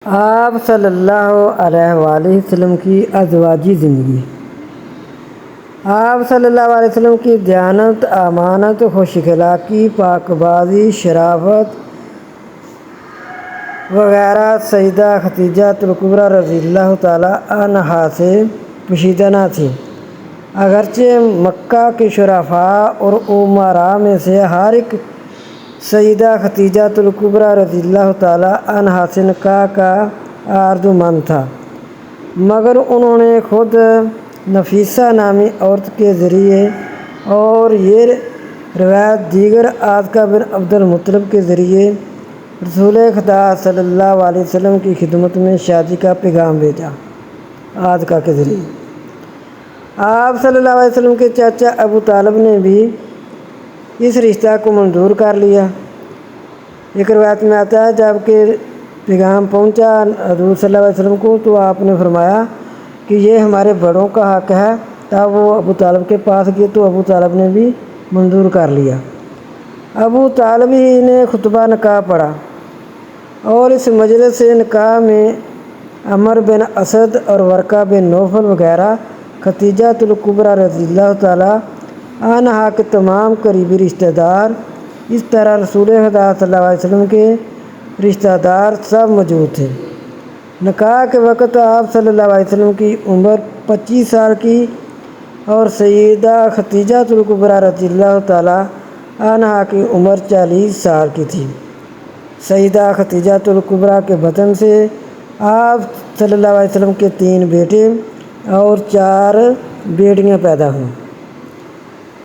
آپ صلی اللہ علیہ وآلہ وسلم کی ازواجی زندگی۔ آپ صلی اللہ علیہ وسلم کی دیانت، امانت، خوش اخلاقی، پاک بازی، شرافت وغیرہ سیدہ خدیجہ کبریٰ رضی اللہ تعالیٰ عنہا سے پوشیدہ نہ تھیں۔ اگرچہ مکہ کے شرفاء اور امراء میں سے ہر ایک سیدہ خدیجہ کبریٰ رضی اللہ تعالیٰ عنہا سے نکاح کا آرزومند تھا، مگر انہوں نے خود نفیسہ نامی عورت کے ذریعے اور یہ روایت دیگر عاتکہ بن عبد المطلب کے ذریعے رسول خدا صلی اللہ علیہ وسلم کی خدمت میں شادی کا پیغام بھیجا۔ عاتکہ کے ذریعے آپ صلی اللہ علیہ وسلم کے چاچا ابو طالب نے بھی اس رشتہ کو منظور کر لیا۔ ایک روایت میں آتا ہے جب کہ پیغام پہنچا حضور صلی اللہ علیہ وسلم کو تو آپ نے فرمایا کہ یہ ہمارے بڑوں کا حق ہے۔ تب وہ ابو طالب کے پاس گئے تو ابو طالب نے بھی منظور کر لیا۔ ابو طالب ہی نے خطبہ نکاح پڑھا اور اس مجلس نکاح میں عمر بن اسد اور ورقہ بن نوفل وغیرہ خدیجہ کبریٰ رضی اللہ تعالیٰ عنہا کے تمام قریبی رشتہ دار، اس طرح رسول خدا صلی اللہ علیہ وسلم کے رشتہ دار سب موجود تھے۔ نکاح کے وقت آپ صلی اللہ علیہ وسلم کی عمر 25 سال کی اور سیدہ خدیجہ کبریٰ رضی اللہ تعالیٰ عنہا کی عمر 40 سال کی تھی۔ سیدہ خدیجہ کبریٰ کے بطن سے آپ صلی اللہ علیہ وسلم کے 3 بیٹے اور 4 بیٹیاں پیدا ہوئیں۔